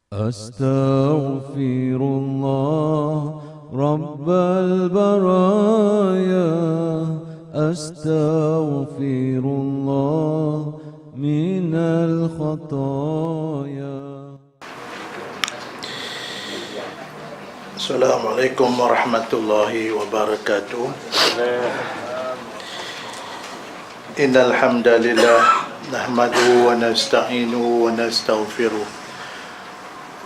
أستغفر الله رب البرايا، أستغفر الله من الخطايا. Assalamualaikum warahmatullahi wabarakatuh. Innal hamdalillah nahmaduhu wa nasta'inuhu wa nastaghfiruh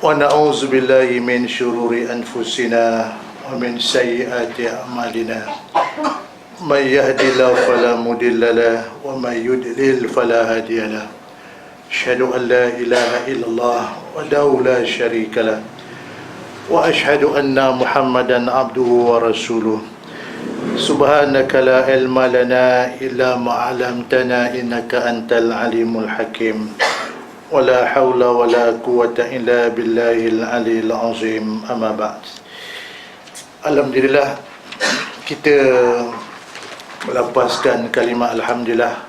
wa na'udzu billahi min shururi anfusina wa min sayyiati a'malina. May yahdihillahu fala mudilla lahu wa may yudlil fala hadiya lahu. Asyhadu an la ilaha illallah wahdahu la syarika lahu wa asyhadu anna Muhammadan abduhu wa rasuluh. Subhanaka la ilma lana illa ma 'allamtana innaka antal alimul hakim. Wala haula wala quwwata illa billahil aliyil azim. Amma ba'd. Alhamdulillah, kita melapaskan kalimat alhamdulillah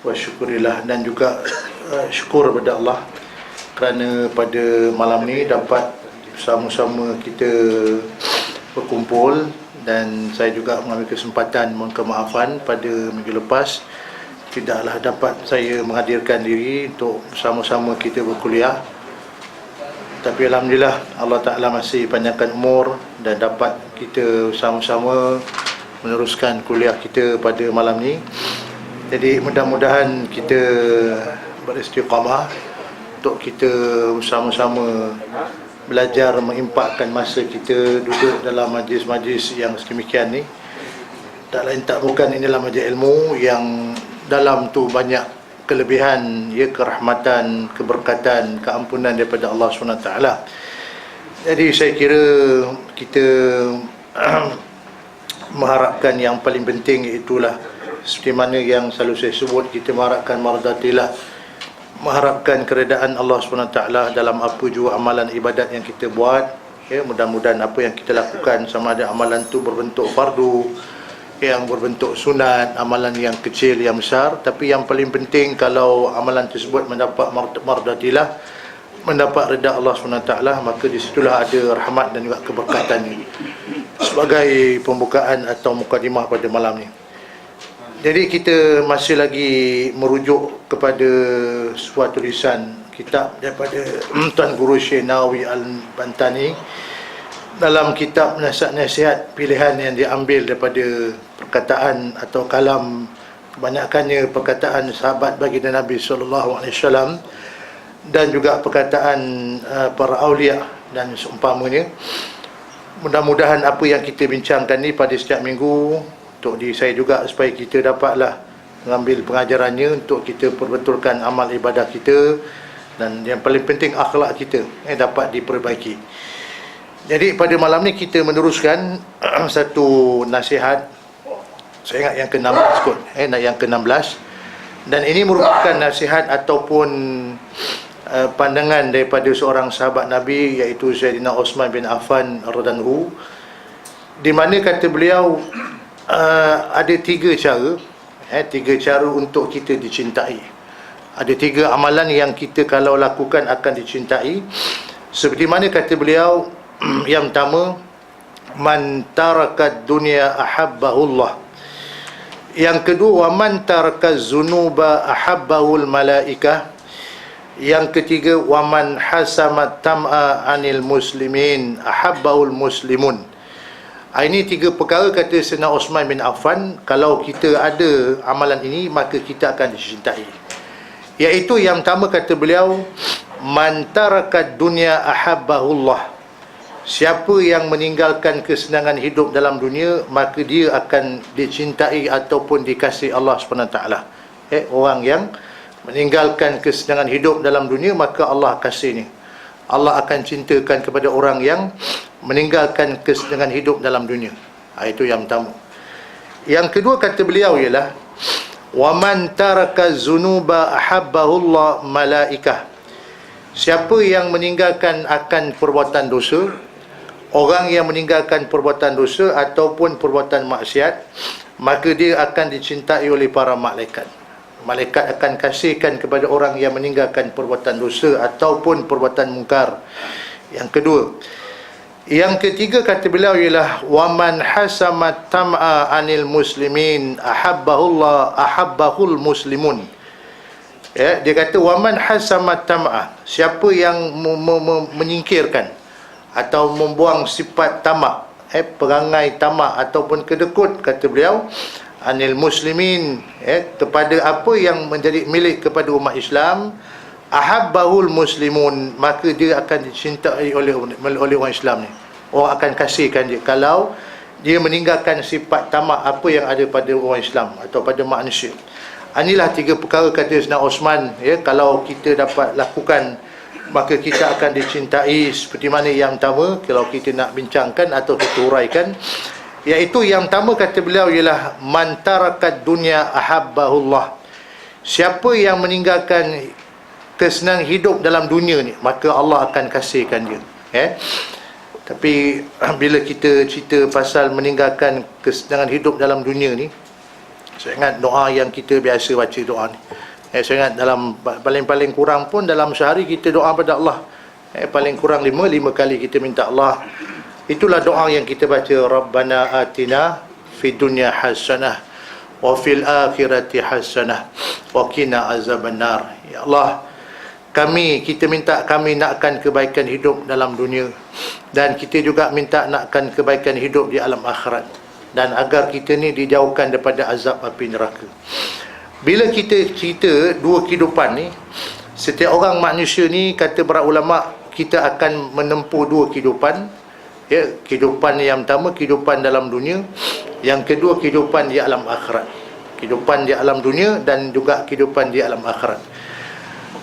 wa syukurillah, dan juga syukur kepada Allah kerana pada malam ni dapat sama-sama kita berkumpul. Dan saya juga mengambil kesempatan mohon kemaafan pada minggu lepas tidaklah dapat saya menghadirkan diri untuk sama-sama kita berkuliah. Tapi alhamdulillah Allah Ta'ala masih panjangkan umur dan dapat kita sama-sama meneruskan kuliah kita pada malam ni. Jadi mudah-mudahan kita beristiqamah untuk kita sama-sama belajar mengimpakkan masa kita duduk dalam majlis-majlis yang sedemikian ni. Tak lain tak bukan, inilah majlis ilmu yang dalam tu banyak kelebihan, ya, kerahmatan, keberkatan, keampunan daripada Allah SWT. Jadi saya kira kita mengharapkan yang paling penting, iaitulah seperti mana yang selalu saya sebut, kita mengharapkan mardatillah, mengharapkan keredaan Allah SWT dalam apa juga amalan ibadat yang kita buat. Ya, mudah-mudahan apa yang kita lakukan, sama ada amalan tu berbentuk fardu, yang berbentuk sunat, amalan yang kecil, yang besar, tapi yang paling penting kalau amalan tersebut mendapat mardatillah, mendapat redha Allah SWT, maka disitulah ada rahmat dan juga keberkatan ni. Sebagai pembukaan atau mukadimah pada malam ni, jadi kita masih lagi merujuk kepada sebuah tulisan kitab daripada Tuan Guru Syekh Nawawi Al-Bantani dalam kitab nasihat-nasihat pilihan yang diambil daripada perkataan atau kalam, kebanyakannya perkataan sahabat baginda Nabi SAW dan juga perkataan para awliya dan seumpamanya. Mudah-mudahan apa yang kita bincangkan ni pada setiap minggu untuk diri saya juga, supaya kita dapatlah mengambil pengajarannya untuk kita perbetulkan amal ibadah kita, dan yang paling penting akhlak kita dapat diperbaiki. Jadi pada malam ni kita meneruskan satu nasihat, saya ingat yang ke-16 kot, yang ke-16, dan ini merupakan nasihat ataupun pandangan daripada seorang sahabat Nabi, iaitu Sayyidina Uthman bin Affan radhiyallahu anhu, di mana kata beliau, ada tiga cara untuk kita dicintai. Ada tiga amalan yang kita kalau lakukan akan dicintai. Seperti mana kata beliau, yang pertama, man tarakat dunya ahabbahullah. Yang kedua, wa man tarakaz zunuba ahabbahul malaikah. Yang ketiga, wa man hasamat tam'a anil muslimin ahabbahul muslimun. Ini tiga perkara, kata Sayyidina Uthman bin Affan, kalau kita ada amalan ini maka kita akan dicintai. Iaitu yang pertama kata beliau, man tarakat dunya ahabbahullah. Siapa yang meninggalkan kesenangan hidup dalam dunia, maka dia akan dicintai ataupun dikasihi Allah SWT. Orang yang meninggalkan kesenangan hidup dalam dunia, maka Allah kasih ni. Allah akan cintakan kepada orang yang meninggalkan kesenangan hidup dalam dunia. Itu yang pertama. Yang kedua kata beliau ialah, wa man taraka zunuba ahabbahullah malaikah. Siapa yang meninggalkan akan perbuatan dosa, orang yang meninggalkan perbuatan dosa ataupun perbuatan maksiat, maka dia akan dicintai oleh para malaikat. Malaikat akan kasihkan kepada orang yang meninggalkan perbuatan dosa ataupun perbuatan mungkar. Yang kedua. Yang ketiga kata beliau ialah waman hasamat tam'a anil muslimin ahabbahul muslimun. Ya, dia kata waman hasamat tam'a, siapa yang menyingkirkan atau membuang sifat tamak, perangai tamak ataupun kedekut, kata beliau, anil muslimin, kepada apa yang menjadi milik kepada umat Islam, ahabbahul muslimun, maka dia akan dicintai oleh orang Islam ni. Orang akan kasihkan dia kalau dia meninggalkan sifat tamak apa yang ada pada orang Islam atau pada manusia. Inilah 3 perkara kata Sayyidina Osman, kalau kita dapat lakukan maka kita akan dicintai. Seperti mana yang pertama, kalau kita nak bincangkan atau kita uraikan, iaitu yang pertama kata beliau ialah man tarakat dunya ahabbahullah. Siapa yang meninggalkan kesenangan hidup dalam dunia ni, maka Allah akan kasihkan dia. Tapi bila kita cerita pasal meninggalkan kesenangan hidup dalam dunia ni, saya ingat doa yang kita biasa baca doa ni. Saya ingat dalam paling kurang pun dalam sehari kita doa pada Allah. Paling kurang 5 kali kita minta Allah. Itulah doa yang kita baca, Rabbana atina fid dunya hasanah wa fil akhirati hasanah wa qina azabannar. Ya Allah, kita minta kami nakkan kebaikan hidup dalam dunia, dan kita juga minta nakkan kebaikan hidup di alam akhirat, dan agar kita ni dijauhkan daripada azab api neraka. Bila kita cerita 2 kehidupan ni, setiap orang manusia ni, kata para ulama, kita akan menempuh 2 kehidupan. Kehidupan yang pertama, kehidupan dalam dunia. Yang kedua, kehidupan di alam akhirat. Kehidupan di alam dunia dan juga kehidupan di alam akhirat.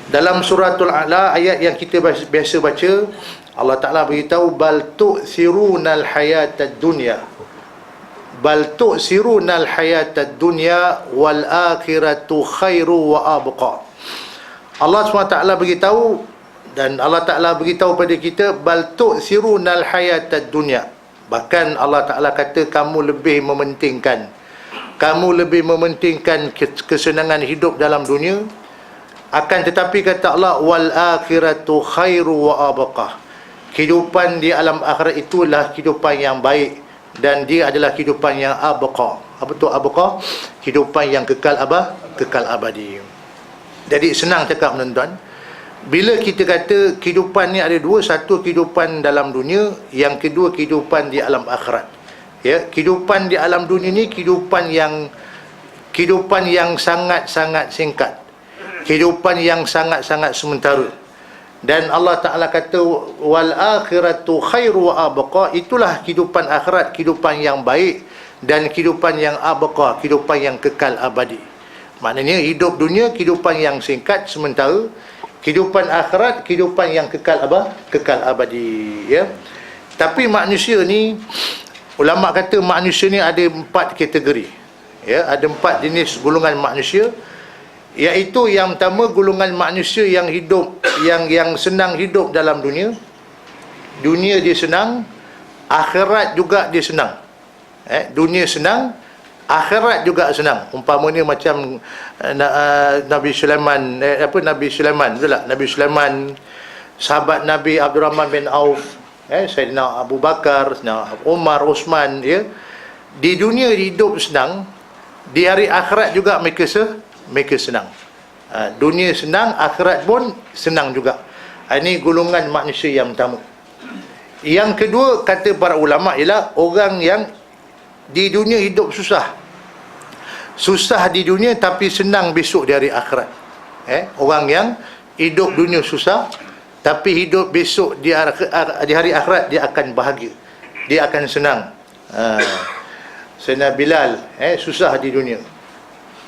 Dalam suratul A'la, ayat yang kita biasa baca, Allah Ta'ala beritahu, bal tu'thirunal hayatad dunya, bal tu'thirunal hayatad dunya wal akhiratu khairu wa abqa. Allah SWT beritahu, dan Allah Ta'ala beritahu pada kita, bal tu'thirunal hayatad dunya. Bahkan Allah Ta'ala kata kamu lebih mementingkan kesenangan hidup dalam dunia. Akan tetapi kata Allah, wal akhiratu khairu wa abqa. Kehidupan di alam akhirat itulah kehidupan yang baik, dan dia adalah kehidupan yang abqa. Apa tu abqa? Kehidupan yang kekal abadi. Jadi senang cakap tuan-tuan, bila kita kata kehidupan ni ada 2, satu kehidupan dalam dunia, yang kedua kehidupan di alam akhirat. Kehidupan di alam dunia ni kehidupan yang sangat-sangat singkat, kehidupan yang sangat-sangat sementara. Dan Allah Ta'ala kata wal akhiratu khairu wa abqa, itulah kehidupan akhirat, kehidupan yang baik, dan kehidupan yang abqa, kehidupan yang kekal abadi. Maknanya hidup dunia kehidupan yang singkat sementara, kehidupan akhirat kehidupan yang kekal abadi. Tapi manusia ni, ulama kata manusia ni ada 4 kategori. Ada 4 jenis golongan manusia, iaitu yang pertama, golongan manusia yang hidup, yang senang hidup dalam dunia. Dunia dia senang, akhirat juga dia senang. Dunia senang, akhirat juga senang. Umpamanya macam Nabi Sulaiman, betul tak? Nabi Sulaiman, sahabat Nabi Abdurrahman bin Auf, Sayyidina Abu Bakar, Sayyidina Umar, Osman, di dunia hidup senang, di hari akhirat juga mereka senang. Dunia senang, akhirat pun senang juga. Ini golongan manusia yang pertama. Yang kedua, kata para ulama, ialah orang yang di dunia hidup susah di dunia tapi senang besok di hari akhirat. Orang yang hidup dunia susah tapi hidup besok di hari akhirat, dia akan bahagia, dia akan senang. Sayyidina Bilal susah di dunia,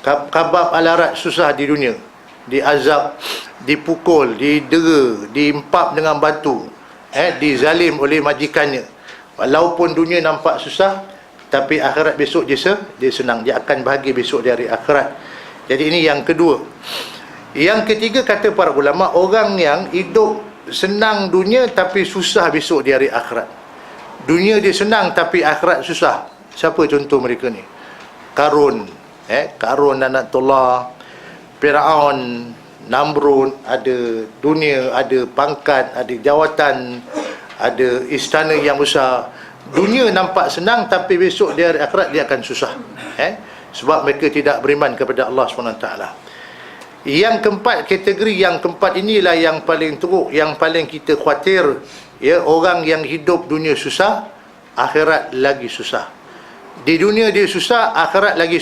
Khabbab al-Arat susah di dunia, diazab, dipukul, didera, diempap dengan batu, dizalim oleh majikannya. Walaupun dunia nampak susah, tapi akhirat besok dia senang, dia akan bahagia besok di hari akhirat. Jadi ini yang kedua. Yang ketiga, kata para ulama, orang yang hidup senang dunia tapi susah besok di hari akhirat. Dunia dia senang tapi akhirat susah. Siapa contoh mereka ni? Qarun, Qarun Anatullah, Firaun, Namrud, ada dunia, ada pangkat, ada jawatan, ada istana yang besar. Dunia nampak senang, tapi besok di hari akhirat dia akan susah. Sebab mereka tidak beriman kepada Allah SWT. Yang keempat, kategori yang keempat inilah yang paling teruk, yang paling kita khawatir. Orang yang hidup dunia susah, akhirat lagi susah. Di dunia dia susah, akhirat lagi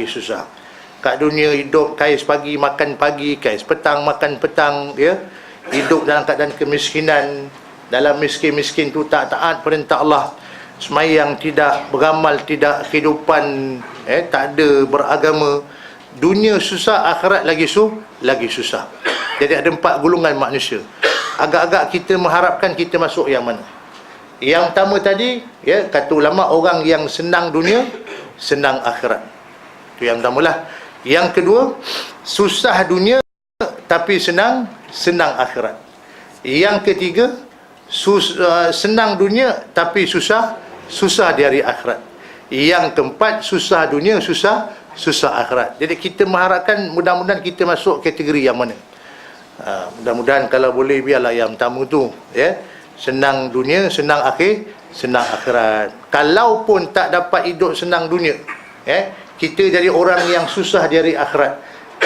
susah. Kat dunia hidup kais pagi makan pagi, kais petang makan petang, hidup dalam keadaan kemiskinan. Dalam miskin-miskin tu tak taat perintah Allah, semayang tidak, beramal tidak, kehidupan tak ada, beragama. Dunia susah, akhirat lagi susah. Jadi ada 4 golongan manusia. Agak-agak kita mengharapkan kita masuk yang mana? Yang pertama tadi, kata ulama, orang yang senang dunia, senang akhirat. Itu yang pertama lah. Yang kedua, susah dunia tapi senang akhirat. Yang ketiga, senang dunia tapi susah di hari akhirat. Yang keempat, susah dunia, susah akhirat. Jadi kita mengharapkan mudah-mudahan kita masuk kategori yang mana. Mudah-mudahan kalau boleh biarlah yang pertama tu, senang dunia, senang akhirat. Kalaupun tak dapat hidup senang dunia, kita jadi orang yang susah di hari akhirat.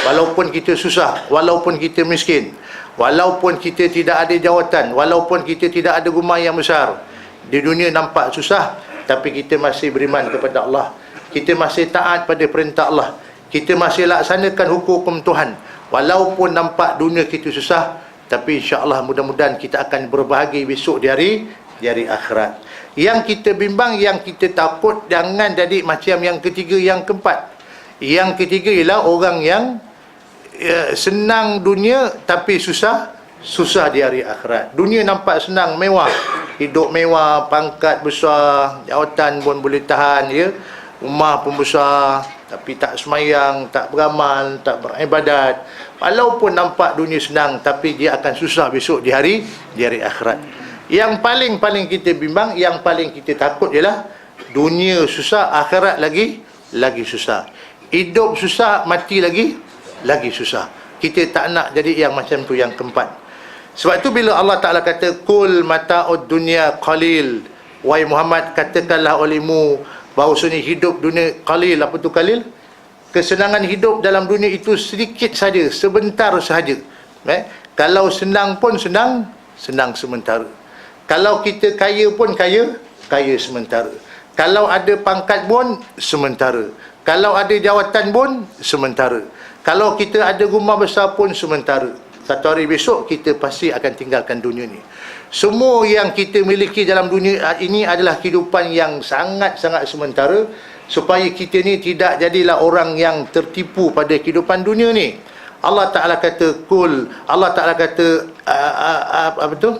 Walaupun kita susah, walaupun kita miskin, walaupun kita tidak ada jawatan, walaupun kita tidak ada rumah yang besar, di dunia nampak susah, tapi kita masih beriman kepada Allah, kita masih taat pada perintah Allah, kita masih laksanakan hukum Tuhan. Walaupun nampak dunia kita susah, tapi insya-Allah mudah-mudahan kita akan berbahagia besok di hari akhirat. Yang kita bimbang, yang kita takut jangan jadi macam yang ketiga, yang keempat. Yang ketiga ialah orang yang senang dunia tapi susah di hari akhirat. Dunia nampak senang, mewah, hidup mewah, pangkat besar, jawatan pun boleh tahan, rumah pun besar, tapi tak semayang, tak beramal, tak beribadat. Walaupun nampak dunia senang, tapi dia akan susah besok di hari akhirat. Yang paling kita bimbang, yang paling kita takut ialah dunia susah, akhirat lagi susah. Hidup susah, mati lagi susah. Kita tak nak jadi yang macam tu, yang keempat. Sebab tu bila Allah Ta'ala kata kul mata'ud dunya qalil, wahai Muhammad, katakanlah olehmu bahawasanya hidup dunia qalil. Apa tu qalil? Kesenangan hidup dalam dunia itu sedikit saja, sebentar sahaja. Kalau senang pun senang sementara. Kalau kita kaya pun kaya sementara. Kalau ada pangkat pun sementara. Kalau ada jawatan pun sementara. Kalau kita ada rumah besar pun sementara. Satu hari besok kita pasti akan tinggalkan dunia ni. Semua yang kita miliki dalam dunia ini adalah kehidupan yang sangat-sangat sementara, supaya kita ni tidak jadilah orang yang tertipu pada kehidupan dunia ni. Allah Ta'ala kata kul, Allah Ta'ala kata apa tu?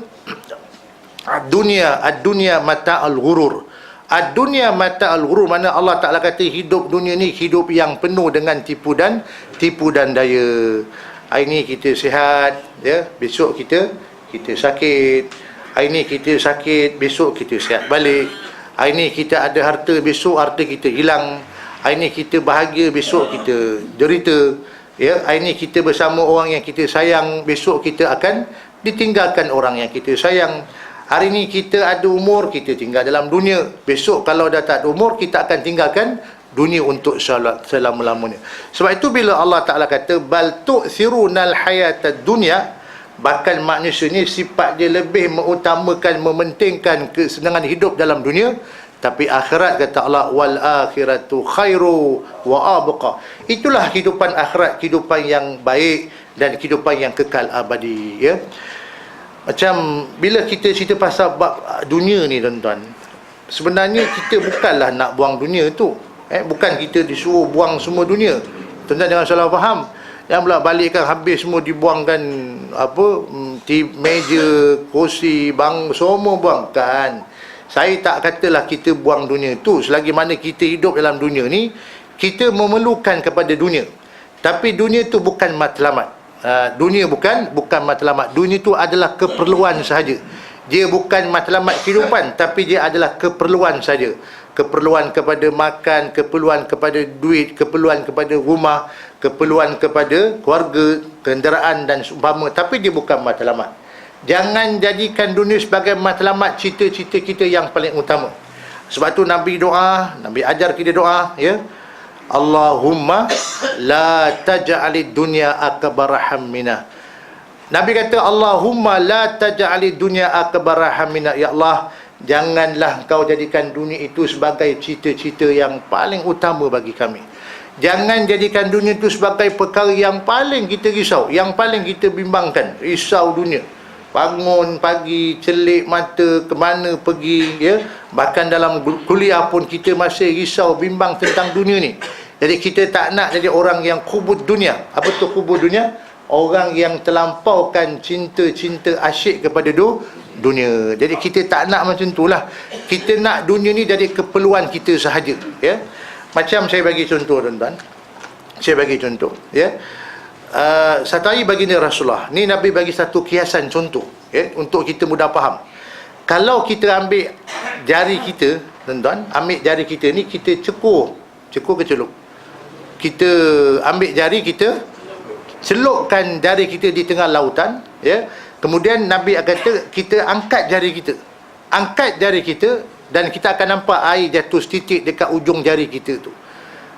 Ad-dunya mata'al ghurur. Ad-dunya mata'al ghurur, mana Allah Ta'ala kata hidup dunia ni hidup yang penuh dengan tipu dan daya. Hari ni kita sihat, besok kita sakit. Hari ni kita sakit, besok kita sihat balik. Hari ni kita ada harta, besok harta kita hilang. Hari ni kita bahagia, besok kita derita. Hari ni kita bersama orang yang kita sayang, besok kita akan ditinggalkan orang yang kita sayang. Hari ni kita ada umur, kita tinggal dalam dunia. Besok kalau dah tak ada umur, kita akan tinggalkan dunia untuk selama-lamanya. Sebab itu bila Allah Ta'ala kata bal tu'thirunal hayatad dunya, bahkan manusia ni sifat dia lebih mengutamakan, mementingkan kesenangan hidup dalam dunia, tapi akhirat kata Allah wal akhiratu khairu wa abqa. Itulah kehidupan akhirat, kehidupan yang baik dan kehidupan yang kekal abadi. Macam bila kita cerita pasal bab dunia ni tuan-tuan, sebenarnya kita bukanlah nak buang dunia tu. Bukan kita disuruh buang semua dunia. Tuan-tuan jangan salah faham. Yang pula balikkan habis semua dibuangkan meja, kursi, bang, semua buangkan. Saya tak katalah kita buang dunia tu. Selagi mana kita hidup dalam dunia ni, kita memerlukan kepada dunia. Tapi dunia tu bukan matlamat. Dunia bukan matlamat. Dunia itu adalah keperluan sahaja. Dia bukan matlamat kehidupan, tapi dia adalah keperluan saja. Keperluan kepada makan, keperluan kepada duit, keperluan kepada rumah, keperluan kepada keluarga, kenderaan dan seumpama, tapi dia bukan matlamat. Jangan jadikan dunia sebagai matlamat cita-cita kita yang paling utama. Sebab tu Nabi doa, Nabi ajar kita doa, ya. Allahumma la taj'alid dunya akbara hammina. Nabi kata, Allahumma la taj'alid dunya akbara hammina. Ya Allah, janganlah kau jadikan dunia itu sebagai cita-cita yang paling utama bagi kami. Jangan jadikan dunia itu sebagai perkara yang paling kita risau, yang paling kita bimbangkan. Risau dunia, bangun pagi, celik mata, ke mana pergi, ya. Bahkan dalam kuliah pun kita masih risau, bimbang tentang dunia ni. Jadi kita tak nak jadi orang yang kubur dunia. Apa tu kubur dunia? Orang yang terlampaukan cinta-cinta asyik kepada dunia. Jadi kita tak nak macam itulah. Kita nak dunia ni jadi keperluan kita sahaja, ya. Macam saya bagi contoh, tuan-tuan. Saya bagi contoh, ya. Satu hari baginda Rasulullah, ni Nabi bagi satu kiasan contoh, ya, untuk kita mudah faham. Kalau kita ambil jari kita, tuan-tuan, ambil jari kita ni, kita cekur ke celup? Kita ambil jari kita, celupkan jari kita di tengah lautan, ya. Kemudian Nabi kata kita angkat jari kita. Angkat jari kita dan kita akan nampak air jatuh setitik dekat ujung jari kita tu.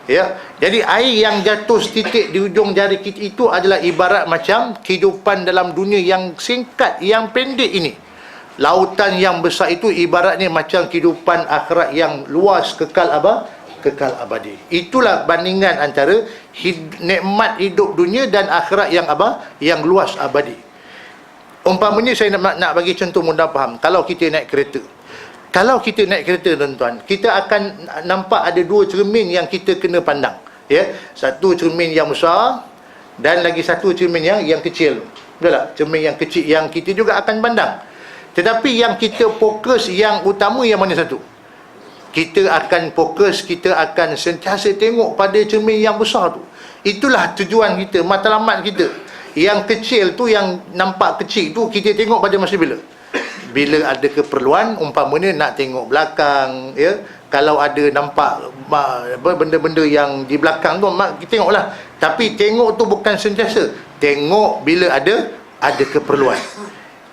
Ya. Jadi air yang jatuh setitik di ujung jari kita itu adalah ibarat macam kehidupan dalam dunia yang singkat, yang pendek ini. Lautan yang besar itu ibaratnya macam kehidupan akhirat yang luas, kekal abadi. Itulah bandingan antara nikmat hidup dunia dan akhirat yang luas abadi. Umpamanya saya nak bagi contoh mudah faham. Kalau kita naik kereta, tuan-tuan, kita akan nampak ada dua cermin yang kita kena pandang, ya. Satu cermin yang besar dan lagi satu cermin yang kecil. Betul tak? Cermin yang kecil yang kita juga akan pandang. Tetapi yang kita fokus yang utama yang mana satu? Kita akan fokus, kita akan sentiasa tengok pada cermin yang besar tu. Itulah tujuan kita, matlamat kita. Yang kecil tu, yang nampak kecil tu, kita tengok pada masa bila? Bila ada keperluan, umpamanya nak tengok belakang, ya. Kalau ada nampak benda-benda yang di belakang tu, kita tengoklah. Tapi tengok tu bukan sentiasa. Tengok bila ada keperluan.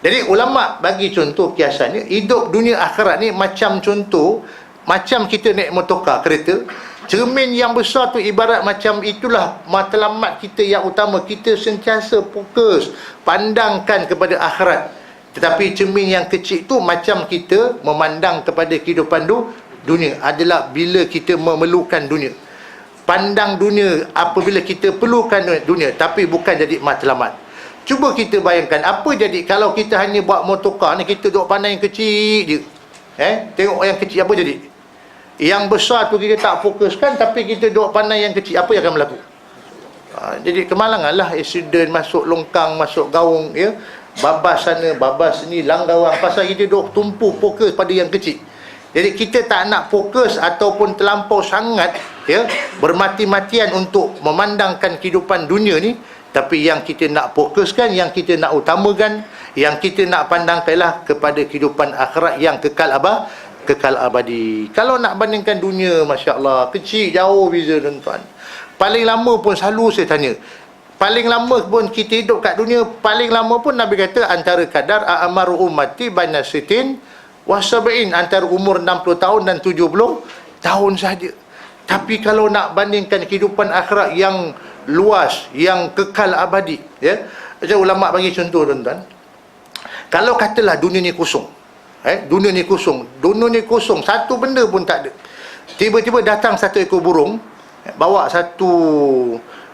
Jadi ulama bagi contoh kiasannya, hidup dunia akhirat ni macam contoh, macam kita naik motorkar, kereta. Cermin yang besar tu ibarat macam itulah matlamat kita yang utama. Kita sentiasa fokus, pandangkan kepada akhirat. Tetapi cermin yang kecil tu macam kita memandang kepada kehidupan dunia adalah bila kita memerlukan dunia. Pandang dunia apabila kita perlukan dunia, tapi bukan jadi matlamat. Cuba kita bayangkan apa jadi kalau kita hanya buat motorkar ni, kita duduk pandang yang kecil je. Tengok yang kecil, apa jadi? Yang besar tu kita tak fokuskan, tapi kita duduk pandang yang kecil, apa yang akan berlaku? Jadi kemalanganlah, aksiden, masuk longkang, masuk gaung, ya. Babas sana, babas sini, langgawang. Pasal kita duduk tumpu fokus pada yang kecil. Jadi kita tak nak fokus ataupun terlampau sangat, ya, bermati-matian untuk memandangkan kehidupan dunia ni. Tapi yang kita nak fokuskan, yang kita nak utamakan, yang kita nak pandangkanlah kepada kehidupan akhirat yang kekal abadi. Kalau nak bandingkan dunia, Masya Allah, kecil, jauh beza, tuan-tuan. Paling lama pun selalu saya tanya, paling lama pun kita hidup kat dunia, paling lama pun Nabi kata antara kadar a'maru ummati baina sitin wa sab'in, antara umur 60 tahun dan 70 tahun saja. Tapi kalau nak bandingkan kehidupan akhirat yang luas, yang kekal abadi, ya. Macam ulama bagi contoh, tuan-tuan. Kalau katalah dunia ni kosong, dunia ni kosong, satu benda pun tak ada. Tiba-tiba datang satu ekor burung, bawa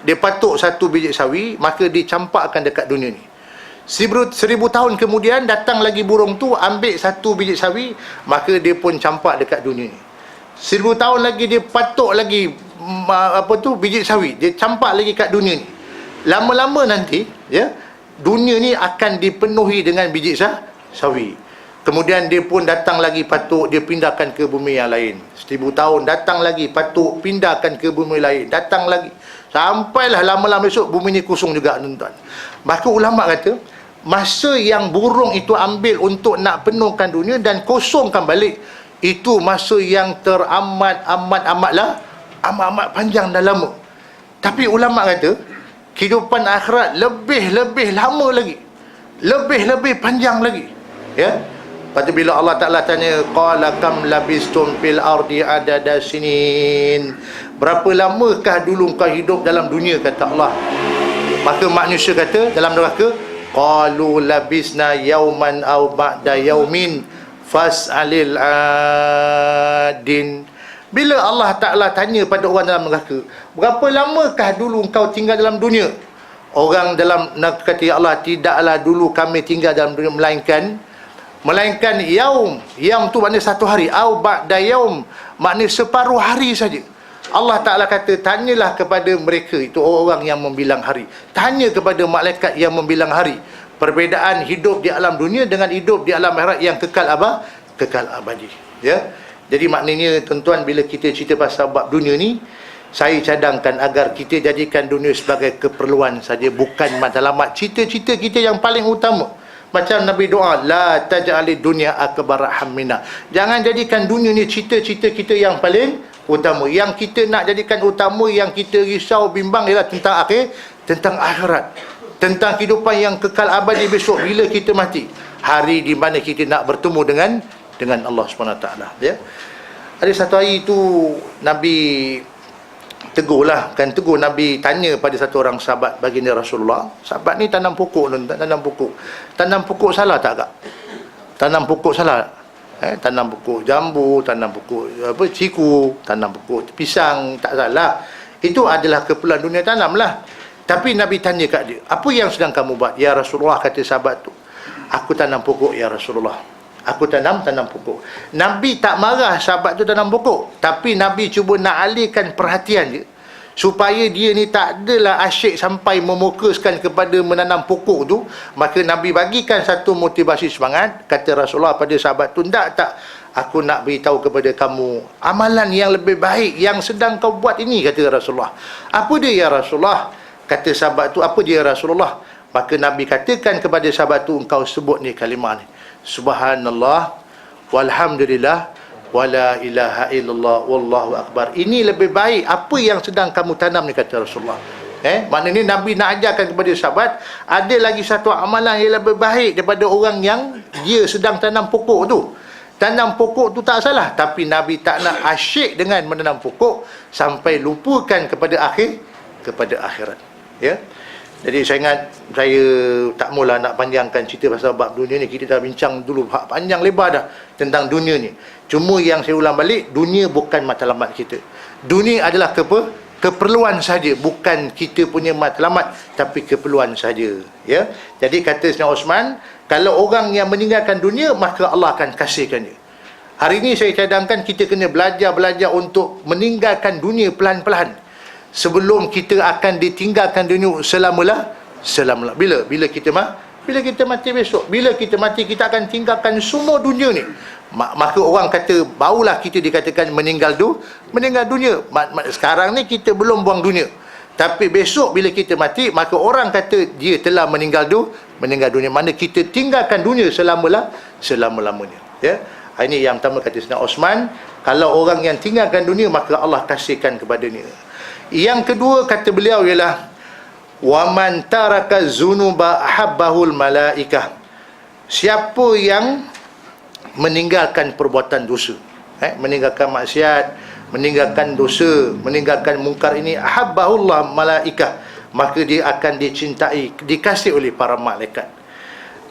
dia patuk satu biji sawi, maka dicampakkan dekat dunia ni. 1000 tahun kemudian datang lagi burung tu, ambil satu biji sawi, maka dia pun campak dekat dunia ni. 1000 tahun lagi dia patuk lagi biji sawi, dia campak lagi kat dunia ni. Lama-lama nanti, ya, dunia ni akan dipenuhi dengan biji sawi. Kemudian dia pun datang lagi patuk, dia pindahkan ke bumi yang lain. 1000 tahun datang lagi patuk, pindahkan ke bumi lain, datang lagi. Sampailah lama-lama esok bumi ni kosong juga, tuan-tuan. Maka ulama kata, masa yang burung itu ambil untuk nak penuhkan dunia dan kosongkan balik, itu masa yang amat panjang dan lama. Tapi ulama kata kehidupan akhirat lebih lama lagi, lebih panjang lagi, ya. Lepas tu bila Allah Ta'ala tanya, qala kam labistum fil ardi adada sinin, berapa lamakah dulu kau hidup dalam dunia, kata Allah. Maka manusia kata dalam neraka, qalu labisna yauman aw ba'da yaumin fas'alil adin. Bila Allah Ta'ala tanya pada orang dalam neraka, berapa lamakah dulu kau tinggal dalam dunia? Orang dalam neraka kata, ya Allah, tidaklah dulu kami tinggal dalam dunia melainkan yaum. Yaum tu maknanya satu hari. Au ba'da yaum, maknanya separuh hari saja. Allah Ta'ala kata, tanyalah kepada mereka, itu orang yang membilang hari. Tanya kepada malaikat yang membilang hari. Perbezaan hidup di alam dunia dengan hidup di alam akhirat yang kekal abadi. Ya. Jadi maknanya tuan-tuan, bila kita cerita pasal bab dunia ni, saya cadangkan agar kita jadikan dunia sebagai keperluan saja, bukan matlamat. Cita-cita kita yang paling utama. Macam Nabi doa, la taj'alid dunya akbar hammina. Jangan jadikan dunia ni cita-cita kita yang paling utama. Yang kita nak jadikan utama, yang kita risau bimbang ialah tentang akhir, tentang akhirat, tentang kehidupan yang kekal abadi besok bila kita mati, hari di mana kita nak bertemu dengan Allah SWT, ya. Ada satu hari tu Nabi tegur Nabi tanya pada satu orang sahabat baginda Rasulullah. Sahabat ni tanam pokok, tanam pokok salah tak kak? Tanam pokok salah. Tanam pokok jambu, tanam pokok ciku, tanam pokok pisang, tak salah. Itu adalah keperluan dunia, tanamlah. Tapi Nabi tanya kat dia, apa yang sedang kamu buat? Ya Rasulullah, kata sahabat tu, aku tanam pokok ya Rasulullah. Aku tanam pokok. Nabi tak marah sahabat tu tanam pokok, tapi Nabi cuba nak alihkan perhatian dia supaya dia ni tak adalah asyik sampai memokuskan kepada menanam pokok tu. Maka Nabi bagikan satu motivasi semangat. Kata Rasulullah pada sahabat tu, tak, aku nak beritahu kepada kamu amalan yang lebih baik yang sedang kau buat ini, kata Rasulullah. Apa dia ya Rasulullah? Kata sahabat tu, apa dia Rasulullah? Maka Nabi katakan kepada sahabat tu, engkau sebut ni kalimah ni, subhanallah walhamdulillah wala ilaha illallah wallahu akbar. Ini lebih baik apa yang sedang kamu tanam ni, kata Rasulullah. Maknanya Nabi nak ajarkan kepada sahabat, ada lagi satu amalan yang lebih baik daripada orang yang dia sedang tanam pokok tu. Tanam pokok tu tak salah, tapi Nabi tak nak asyik dengan menanam pokok sampai lupakan kepada akhirat, ya. Jadi saya ingat, saya tak maulah nak panjangkan cerita pasal bab dunia ni. Kita dah bincang dulu panjang lebar dah tentang dunia ni. Cuma yang saya ulang balik, dunia bukan matlamat kita. Dunia adalah keperluan saja, bukan kita punya matlamat, tapi keperluan saja, ya. Jadi kata Sayyidina Osman, kalau orang yang meninggalkan dunia, maka Allah akan kasihkan dia. Hari ini saya cadangkan kita kena belajar untuk meninggalkan dunia pelan-pelan, sebelum kita akan ditinggalkan dunia selama-lamanya. Bila kita mati besok, bila kita mati, kita akan tinggalkan semua dunia ni. Maka orang kata, barulah kita dikatakan meninggal dunia. Sekarang ni kita belum buang dunia, tapi besok bila kita mati, maka orang kata dia telah meninggal dunia. Mana kita tinggalkan dunia selama-lamanya, ya. Ini yang pertama kata Sayyidina Osman, kalau orang yang tinggalkan dunia, maka Allah kasihkan kepadanya. Yang kedua kata beliau ialah, waman taraka zunuba ahabbahul malaikah. Siapa yang meninggalkan perbuatan dosa, meninggalkan maksiat, meninggalkan dosa, meninggalkan mungkar ini, ahabbahullah malaikah, maka dia akan dicintai, dikasih oleh para malaikat.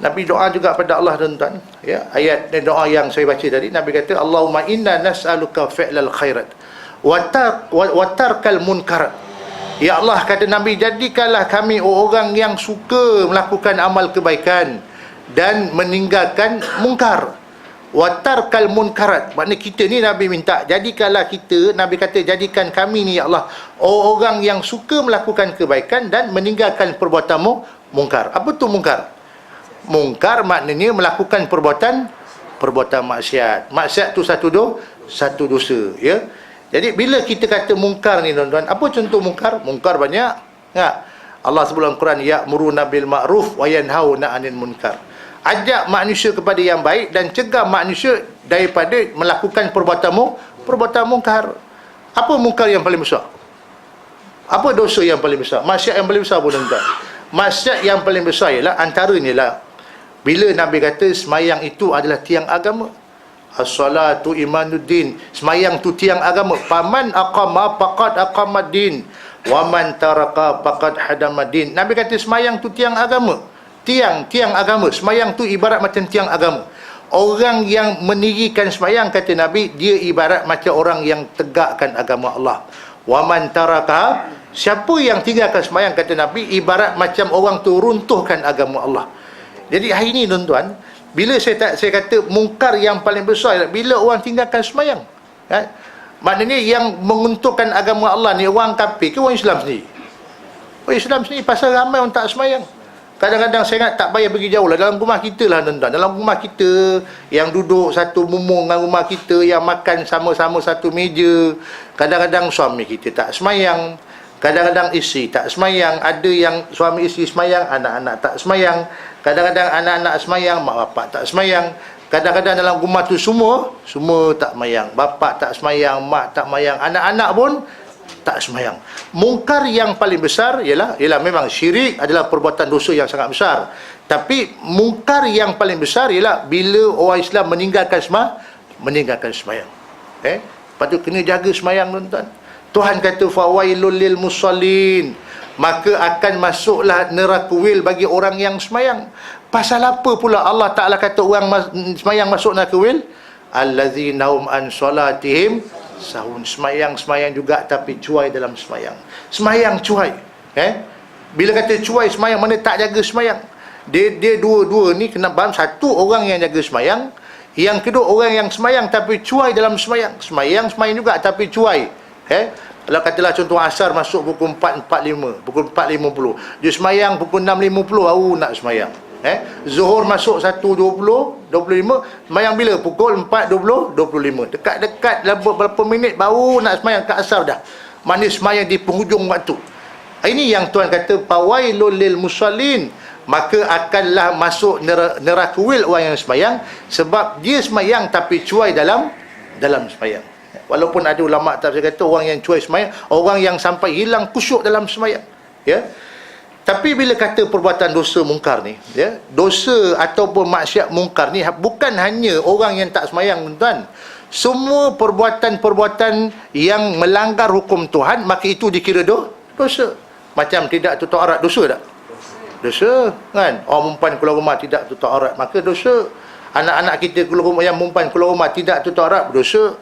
Nabi doa juga pada Allah, tuan-tuan, ya. Ayat doa yang saya baca tadi, Nabi kata, Allahumma inna nas'aluka fi'lal khairat wa tarkal munkarat. Ya Allah, kata Nabi, jadikanlah kami orang yang suka melakukan amal kebaikan dan meninggalkan mungkar. Wa tarkal munkarat, maknanya kita ni Nabi minta, jadikanlah kita, Nabi kata, jadikan kami ni ya Allah orang yang suka melakukan kebaikan dan meninggalkan perbuatan mungkar. Apa tu mungkar? Mungkar maknanya melakukan perbuatan maksiat. Maksiat tu satu dosa, ya. Jadi bila kita kata mungkar ni, tuan-tuan, apa contoh mungkar? Mungkar banyak, ya. Allah sebut dalam Quran, ya'muruna bil ma'ruf wa yanhauna 'anil munkar. Ajak manusia kepada yang baik dan cegah manusia daripada melakukan perbuatan mungkar. Apa mungkar yang paling besar? Apa dosa yang paling besar? Maksiat yang paling besar pun tuan. Maksiat yang paling besar ialah antaranya lah bila Nabi kata semayang itu adalah tiang agama. As-salatu imanuddin. Semayang tu tiang agama. Faman aqama faqad aqamaddin wa man taraka faqad hadamaddin. Nabi kata semayang tu tiang agama. Tiang agama. Semayang tu ibarat macam tiang agama. Orang yang menirikan semayang, kata Nabi, dia ibarat macam orang yang tegakkan agama Allah. Wa man taraka, siapa yang tinggalkan semayang, kata Nabi, ibarat macam orang tu runtuhkan agama Allah. Jadi hari ini tuan-tuan, bila saya kata mungkar yang paling besar ialah bila orang tinggalkan semayang. Maknanya yang menguntukkan agama Allah ni orang kafir ke orang Islam sendiri? Orang Islam sendiri, pasal ramai orang tak semayang. Kadang-kadang saya ingat tak payah pergi jauh lah. Dalam rumah kita lah tuan-tuan. Dalam rumah kita, yang duduk satu mumung dengan rumah kita, yang makan sama-sama satu meja, kadang-kadang suami kita tak semayang, kadang-kadang isteri tak semayang. Ada yang suami isteri semayang, anak-anak tak semayang. Kadang-kadang anak-anak semayang, mak bapak tak semayang. Kadang-kadang dalam rumah tu semua tak semayang. Bapak tak semayang, mak tak semayang, anak-anak pun tak semayang. Mungkar yang paling besar ialah memang syirik adalah perbuatan dosa yang sangat besar. Tapi mungkar yang paling besar ialah bila orang Islam meninggalkan semayang. Lepas tu kena jaga semayang tuan-tuan. Tuhan kata fawailul lil musallin, maka akan masuklah neraka wil bagi orang yang semayang. Pasal apa pula Allah Ta'ala kata orang semayang masuk neraka wil? Allazina hum an salatihim sahun. Semayang juga tapi cuai dalam semayang. Semayang cuai. Bila kata cuai semayang, mana tak jaga semayang. Dia dua-dua ni kena faham. Satu, orang yang jaga semayang. Yang kedua, orang yang semayang tapi cuai dalam semayang. Semayang juga tapi cuai. Kalau katalah contoh asar masuk pukul 4.45, pukul 4.50. Dia semayang pukul 6.50 baru nak semayang. Zuhur masuk 1.20, 25, semayang bila? Pukul 4.20, 25. Dekat-dekat berapa minit baru nak semayang kat asar dah. Mana semayang di penghujung waktu. Ini yang Tuhan kata fawailul lil musallin, maka akanlah masuk neraka wil orang yang semayang, sebab dia semayang tapi cuai dalam semayang. Walaupun ada ulama tafsir kata orang yang cuai semayang, orang yang sampai hilang khusyuk dalam semayang. Tapi bila kata perbuatan dosa mungkar ni, dosa ataupun maksiat mungkar ni bukan hanya orang yang tak semayang tuan. Semua perbuatan-perbuatan yang melanggar hukum Tuhan, maka itu dikira dosa. Macam tidak tutup aurat, dosa tak? Dosa, kan? Orang perempuan keluar rumah tidak tutup aurat, maka dosa. Anak-anak kita keluar rumah, yang perempuan keluar rumah tidak tutup aurat, dosa.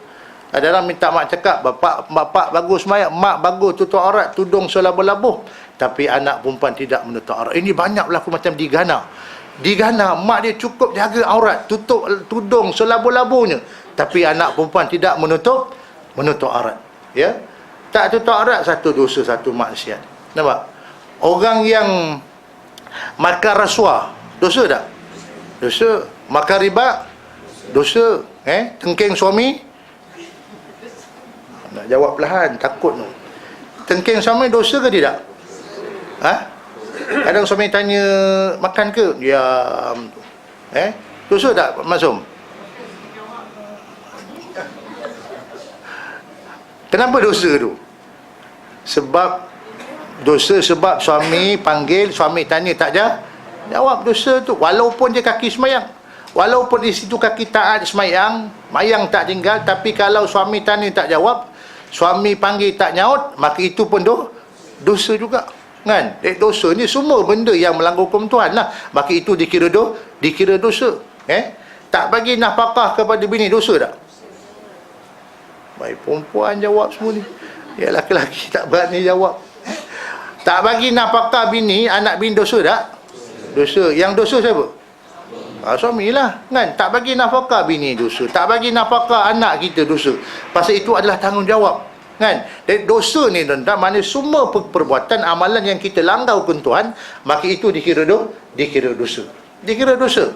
Ada orang minta mak cakap, bapak bagus semayang, mak bagus tutup aurat, tudung selabuh-labuh, tapi anak perempuan tidak menutup aurat. Ini banyak berlaku macam di Ghana, mak dia cukup jaga aurat, tutup tudung selabuh-labuhnya, tapi anak perempuan tidak menutup aurat. Tak tutup aurat, satu dosa, satu maksiat. Nampak? Orang yang makan rasuah, dosa tak? Dosa. Makan riba, dosa. Tengking suami, nak jawab perlahan, takut tu. Tengking suami dosa ke tidak? Kadang suami tanya makan ke? Ya. Dosa tak Maksum? Kenapa dosa tu? Sebab suami panggil, suami tanya tak jawab, dosa tu. Walaupun dia kaki semayang, walaupun di situ kaki taat semayang, mayang tak tinggal, tapi kalau suami tanya tak jawab, suami panggil tak nyaut, maka itu pun dosa juga, kan? Dosa ni semua benda yang melanggar hukum Tuhan lah, maka itu dikira dosa. Tak bagi nafkah kepada bini, dosa tak? Baik perempuan jawab semua ni, ya laki-laki tak berani jawab. Tak bagi nafkah bini, anak bini, dosa tak? Dosa. Yang dosa siapa? Suamilah, kan? Tak bagi nafkah bini, dosa. Tak bagi nafkah anak kita, dosa. Pasal itu adalah tanggungjawab, kan? Dan dosa ni tuan-tuan, mana semua perbuatan amalan yang kita langgar hukum Tuhan, maka itu dikira dosa. Dikira dosa.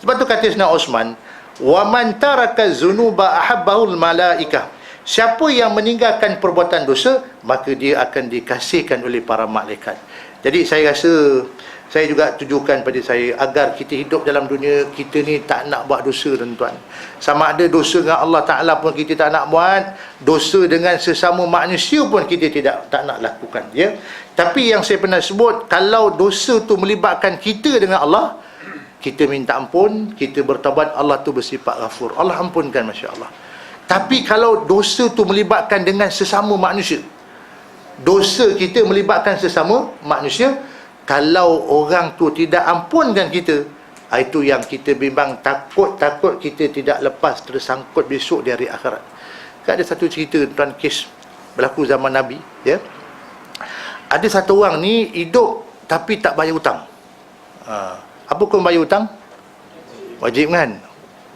Sebab tu kata Sayyidina Osman, wa man taraka dzunuba ahabbahul malaikah. Siapa yang meninggalkan perbuatan dosa, maka dia akan dikasihkan oleh para malaikat. Jadi saya rasa Saya juga tujukan pada saya agar kita hidup dalam dunia kita ni tak nak buat dosa, tuan-tuan. Sama ada dosa dengan Allah Ta'ala pun kita tak nak buat, dosa dengan sesama manusia pun kita tak nak lakukan, ya. Tapi yang saya pernah sebut, kalau dosa tu melibatkan kita dengan Allah, kita minta ampun, kita bertaubat, Allah tu bersifat ghafur, Allah ampunkan, masya-Allah. Tapi kalau dosa tu melibatkan dengan sesama manusia, dosa kita melibatkan sesama manusia, kalau orang tu tidak ampunkan kita, itu yang kita bimbang, takut kita tidak lepas tersangkut besok di hari akhirat. Kan ada satu cerita, tuan, kes berlaku zaman Nabi, ya. Ada satu orang ni hidup tapi tak bayar hutang. Apa hukum bayar hutang? Wajib kan?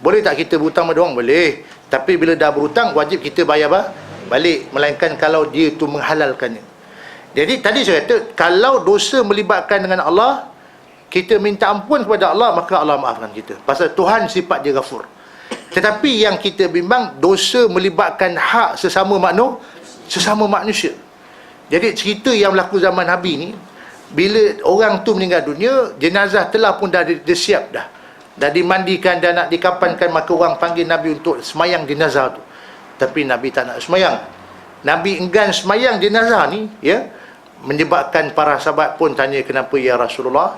Boleh tak kita berhutang pada orang? Boleh. Tapi bila dah berhutang, wajib kita bayar balik. Melainkan kalau dia tu menghalalkannya. Jadi tadi saya kata, kalau dosa melibatkan dengan Allah, kita minta ampun kepada Allah, maka Allah maafkan kita. Pasal Tuhan sifat dia ghafur. Tetapi yang kita bimbang, dosa melibatkan hak sesama manusia. Jadi cerita yang berlaku zaman Nabi ni, bila orang tu meninggal dunia, jenazah telah pun dah siap dah. Dah dimandikan dan nak dikapankan, maka orang panggil Nabi untuk semayang jenazah tu. Tapi Nabi tak nak semayang. Nabi enggan semayang jenazah ni, ya. Menyebabkan para sahabat pun tanya, kenapa ya Rasulullah?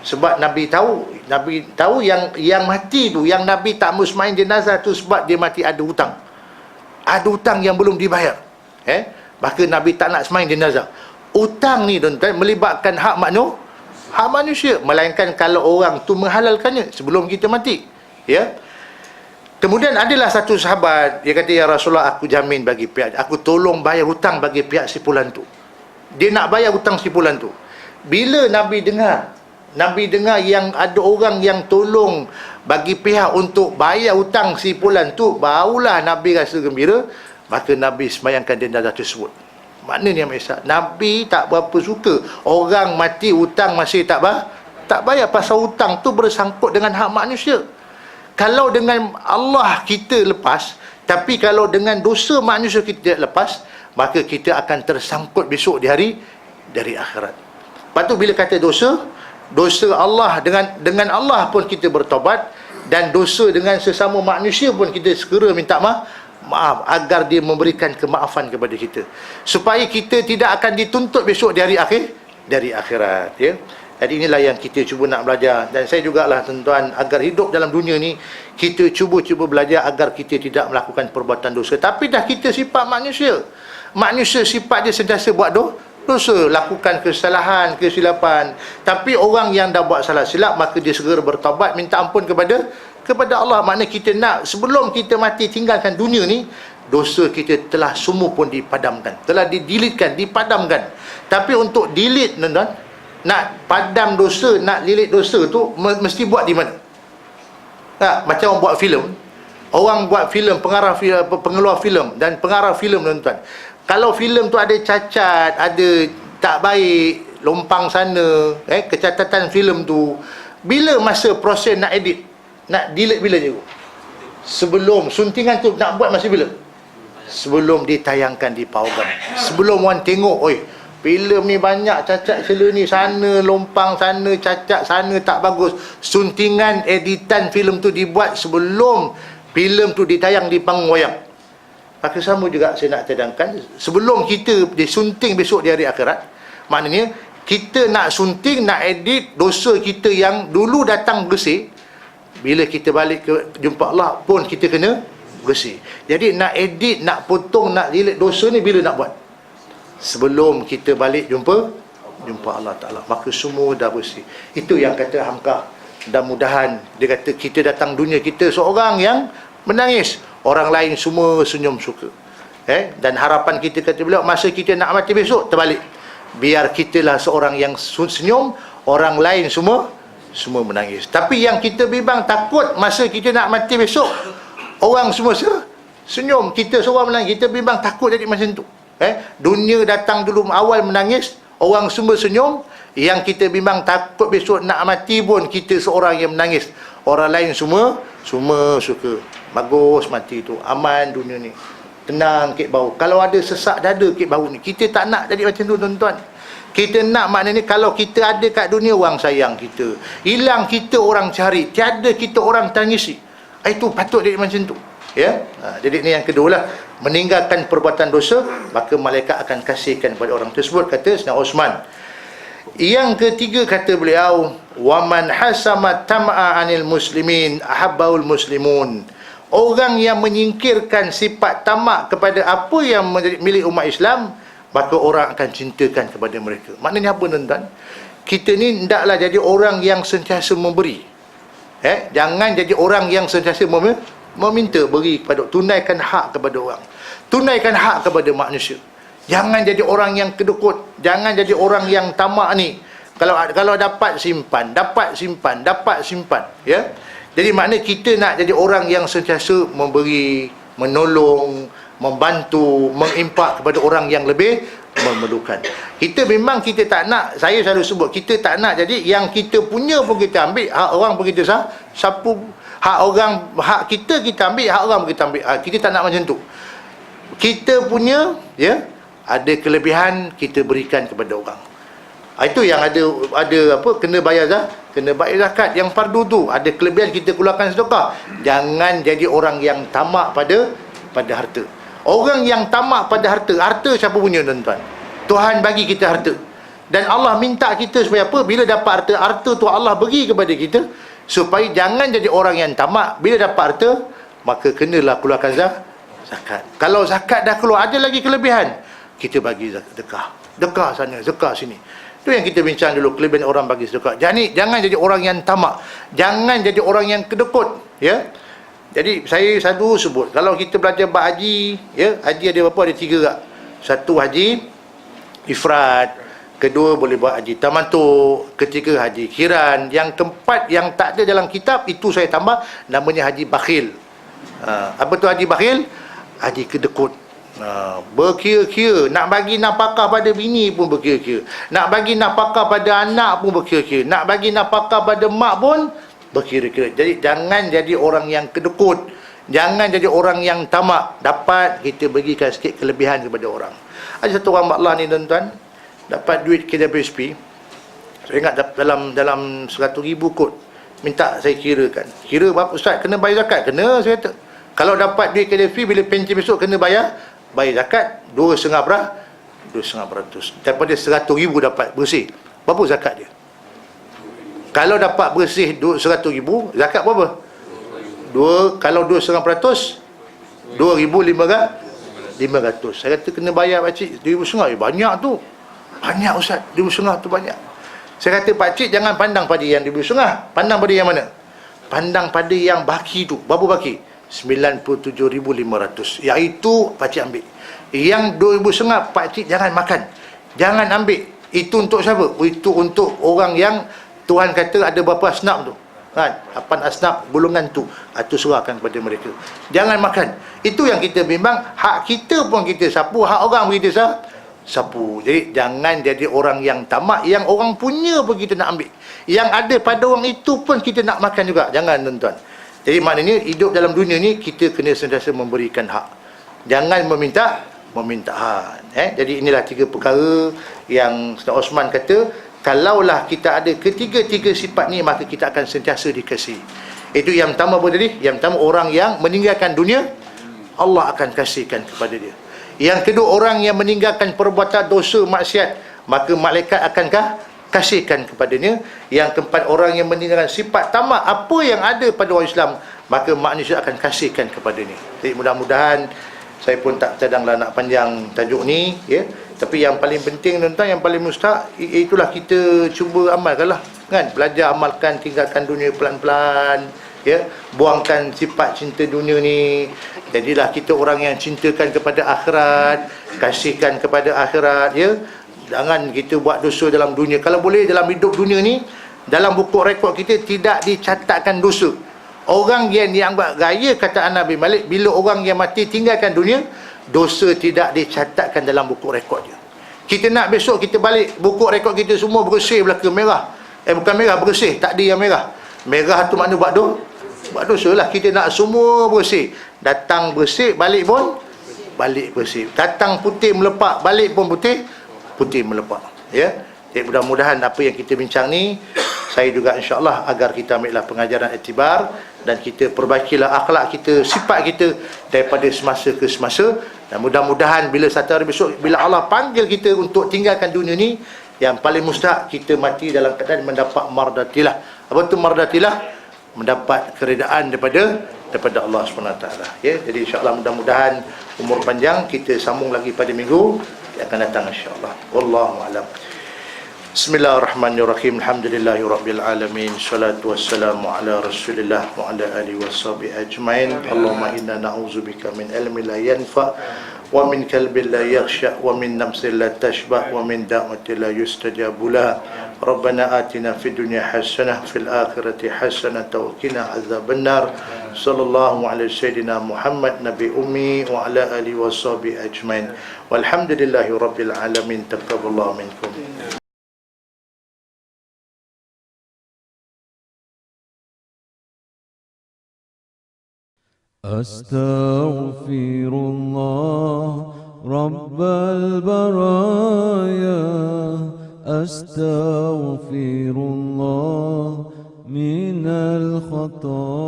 Sebab Nabi tahu yang mati tu, yang Nabi tak mau semayang jenazah tu, sebab dia mati ada hutang. Ada hutang yang belum dibayar. Maka Nabi tak nak semayang jenazah. Hutang ni, tuan-tuan, melibatkan hak manusia, melainkan kalau orang tu menghalalkannya sebelum kita mati, ya. Kemudian adalah satu sahabat, dia kata, ya Rasulullah, aku jamin bagi pihak, aku tolong bayar hutang bagi pihak si fulan tu. Dia nak bayar hutang si fulan tu. Bila Nabi dengar yang ada orang yang tolong bagi pihak untuk bayar hutang si fulan tu, barulah Nabi rasa gembira. Maka Nabi semayangkan jenazah tersebut. Maknanya Maisa, Nabi tak berapa suka orang mati hutang masih tak bayar. Pasal hutang tu bersangkut dengan hak manusia. Kalau dengan Allah kita lepas, tapi kalau dengan dosa manusia kita tidak lepas, maka kita akan tersangkut besok di hari akhirat. Lepas tu bila kata dosa Allah, dengan Allah pun kita bertobat, dan dosa dengan sesama manusia pun kita segera minta maaf agar dia memberikan kemaafan kepada kita, supaya kita tidak akan dituntut besok di hari akhirat, ya. Jadi inilah yang kita cuba nak belajar. Dan saya jugalah, tuan-tuan, agar hidup dalam dunia ni kita cuba belajar agar kita tidak melakukan perbuatan dosa. Tapi dah kita sifat manusia sifat dia sentiasa buat dosa, lakukan kesalahan, kesilapan. Tapi orang yang dah buat salah silap, maka dia segera bertaubat, minta ampun kepada Allah. Maknanya kita nak, sebelum kita mati tinggalkan dunia ni, dosa kita telah semua pun dipadamkan, telah dipadamkan. Tapi untuk delete, tuan-tuan, nak padam dosa, nak delete dosa tu, mesti buat di mana? Macam orang buat filem. Orang buat filem, pengeluar filem dan pengarah filem, tuan-tuan. Kalau filem tu ada cacat, ada tak baik, lompang sana, kecacatan filem tu, bila masa proses nak edit, nak delete bila je? Sebelum suntingan tu nak buat masa bila? Sebelum ditayangkan di Powerbank. Sebelum orang tengok, oi, filem ni banyak cacat sela ni, sana lompang, sana cacat, sana tak bagus. Suntingan editan filem tu dibuat sebelum filem tu ditayang di panggung wayang. Maka sama juga saya nak cadangkan, sebelum kita disunting besok di hari akhirat, maknanya kita nak sunting, nak edit dosa kita yang dulu datang bersih, bila kita balik ke jumpa Allah pun kita kena bersih. Jadi nak edit, nak potong, nak delete dosa ni bila nak buat? Sebelum kita balik jumpa Allah Ta'ala, maka semua dah bersih. Itu yang kata Hamka. Dan mudahan dia kata, kita datang dunia, kita seorang yang menangis, orang lain semua senyum suka. Dan harapan kita, kata beliau, masa kita nak mati besok, terbalik. Biar kitalah seorang yang senyum, orang lain semua menangis. Tapi yang kita bimbang, takut masa kita nak mati besok, orang semua senyum, kita seorang menangis. Kita bimbang, takut jadi macam tu. Dunia datang dulu awal menangis, orang semua senyum. Yang kita bimbang, takut besok nak mati pun kita seorang yang menangis, orang lain semua suka. Bagus mati tu, aman dunia ni, tenang kek bau. Kalau ada sesak dada kek bau ni, kita tak nak jadi macam tu, tuan-tuan. Kita nak maknanya kalau kita ada kat dunia, orang sayang kita. Hilang kita, orang cari. Tiada kita, orang tangisi. Itu patut jadi macam tu. Ya, jadi ni yang kedua lah, meninggalkan perbuatan dosa, maka malaikat akan kasihkan kepada orang tersebut, kata Sayyidina Osman. Yang ketiga kata beliau, waman hasama tam'a 'anil muslimin ahabbaul muslimun. Orang yang menyingkirkan sifat tamak kepada apa yang menjadi milik umat Islam, maka orang akan cintakan kepada mereka. Maknanya apa tuan-tuan? Kita ni hendaklah jadi orang yang sentiasa memberi. Jangan jadi orang yang sentiasa meminta, beri kepada, tunaikan hak kepada orang, tunaikan hak kepada manusia. Jangan jadi orang yang kedekut, jangan jadi orang yang tamak ni. Kalau dapat simpan, dapat simpan, dapat simpan, ya. Jadi maknanya kita nak jadi orang yang sentiasa memberi, menolong, membantu, mengimpak kepada orang yang lebih memerlukan. Kita tak nak, saya selalu sebut, kita tak nak jadi yang kita punya pun kita ambil, hak orang pun kita sapu. Hak kita ambil, hak orang kita ambil. Kita tak nak macam tu. Kita punya, ya, ada kelebihan kita berikan kepada orang. Itu yang ada apa, kena bayar zakat yang fardu tu. Ada kelebihan kita keluarkan sedekah. Jangan jadi orang yang tamak pada harta. Orang yang tamak pada harta siapa punya tuan-tuan? Tuhan bagi kita harta. Dan Allah minta kita supaya apa? Bila dapat harta tu Allah bagi kepada kita, supaya jangan jadi orang yang tamak. Bila dapat harta, maka kenalah keluarkan zakat. Kalau zakat dah keluar, ada lagi kelebihan, kita bagi sedekah. Sedekah sana, sedekah sini. Itu yang kita bincang dulu, kelebihan orang bagi sedekah. Jangan jadi orang yang tamak. Jangan jadi orang yang kedekut, ya. Jadi saya selalu sebut, kalau kita belajar bab haji, ya, haji ada berapa? Ada 3 tak? Satu haji ifrad, kedua boleh buat haji tamattu, ketiga haji kiran, yang keempat yang tak ada dalam kitab itu saya tambah, namanya haji bakhil. Apa tu haji bakhil? Haji kedekut. Berkira-kira, nak bagi nafkah pada bini pun berkira-kira, nak bagi nafkah pada anak pun berkira-kira, nak bagi nafkah pada mak pun berkira-kira. Jadi jangan jadi orang yang kedekut, jangan jadi orang yang tamak. Dapat, kita bagikan sikit kelebihan kepada orang. Ada satu orang maklah ni tuan-tuan, dapat duit KWSP, saya ingat dalam 100,000 kot, minta saya kirakan. Kira berapa Ustaz, kena bayar zakat? Kena, saya kata. Kalau dapat duit KWSP, bila pencen besok kena bayar zakat 2,5%. Daripada 100,000 dapat bersih, berapa zakat dia? Kalau dapat bersih 100,000, zakat berapa? Kalau 2,5%, 2,500. Saya kata kena bayar pakcik 2,500. Banyak tu. Banyak Ustaz, 2,500 tu banyak. Saya kata pakcik jangan pandang pada yang 2,500. Pandang pada yang mana? Pandang pada yang baki tu. Berapa baki? 97,500. Yang itu pakcik ambil. Yang 2,500 pakcik jangan makan, jangan ambil. Itu untuk siapa? Itu untuk orang yang Tuhan kata ada berapa asnaf tu, kan? 8 asnaf golongan tu. Itu serahkan kepada mereka. Jangan makan. Itu yang kita bimbang. Hak kita pun kita sapu, hak orang pun kita sapu. Jadi jangan jadi orang yang tamak. Yang orang punya pun kita nak ambil. Yang ada pada orang itu pun kita nak makan juga. Jangan tuan-tuan. Jadi maknanya hidup dalam dunia ni kita kena sentiasa memberikan hak. Jangan meminta hak. Jadi inilah 3 perkara yang Sayyidina Osman kata, kalaulah kita ada ketiga-tiga sifat ni, maka kita akan sentiasa dikasihi. Itu yang pertama apa tadi? Yang pertama, orang yang meninggalkan dunia, Allah akan kasihkan kepada dia. Yang kedua, orang yang meninggalkan perbuatan dosa maksiat, maka malaikat akan kasihkan kepadanya. Yang keempat, orang yang meninggalkan sifat tamak apa yang ada pada orang Islam, maka manusia akan kasihkan kepadanya. Jadi mudah-mudahan, saya pun tak cadanglah nak panjang tajuk ni, ya. Tapi yang paling penting tuan-tuan, yang paling mustahak, itulah kita cuba amalkanlah, kan? Belajar amalkan, tinggalkan dunia pelan-pelan, ya. Buangkan sifat cinta dunia ni. Jadilah kita orang yang cintakan kepada akhirat, kasihkan kepada akhirat, ya. Jangan kita buat dosa dalam dunia. Kalau boleh dalam hidup dunia ni, dalam buku rekod kita tidak dicatatkan dosa. Orang yang buat gaya, kata Nabi Malik, bila orang yang mati tinggalkan dunia, dosa tidak dicatatkan dalam buku rekod dia. Kita nak besok kita balik, buku rekod kita semua bersih belaka merah. Bukan merah, bersih, tak ada yang merah. Merah tu makna buat dosa lah. Kita nak semua bersih. Datang bersih, balik pun balik bersih. Datang putih melepak, balik pun putih melepak. Ya. Jadi mudah-mudahan apa yang kita bincang ni, saya juga insya-Allah agar kita ambillah pengajaran iktibar dan kita perbaikilah akhlak kita, sifat kita daripada semasa ke semasa, dan mudah-mudahan bila satu hari besok bila Allah panggil kita untuk tinggalkan dunia ni, yang paling mustahak kita mati dalam keadaan mendapat mardatilah. Apa tu mardatilah? Mendapat keredaan daripada Allah SWT. Ya, jadi insya-Allah mudah-mudahan umur panjang. Kita sambung lagi pada minggu yang akan datang insya-Allah. Wallahu a'lam. Bismillahirrahmanirrahim. Alhamdulillahirabbil alamin. Shalatu wassalamu ala Rasulillah wa ala alihi washabihi ajmain. Allahumma inna na'udzubika min ilmin la yanfa wa min qalbin la yakhsha wa min nafsin la tashbah wa min da'watin la yustajabu laha. Rabbana atina fid dunya hasanah fil akhirati hasanah wa qina adzabannar. Sallallahu alaihi sayyidina Muhammad nabi ummi wa ala alihi washabihi ajmain. Walhamdulillahirabbil alamin. Taqabbalallahu minkum. أستغفر الله رب البرايا أستغفر الله من الخطايا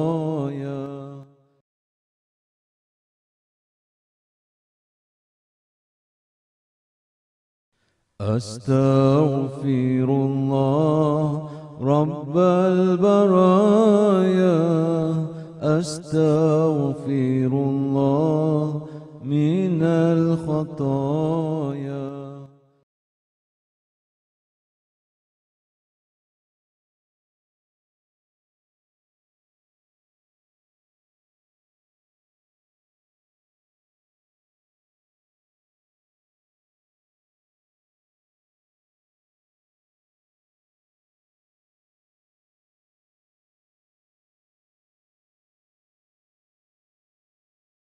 أستغفر الله رب البرايا أستغفر الله من الخطايا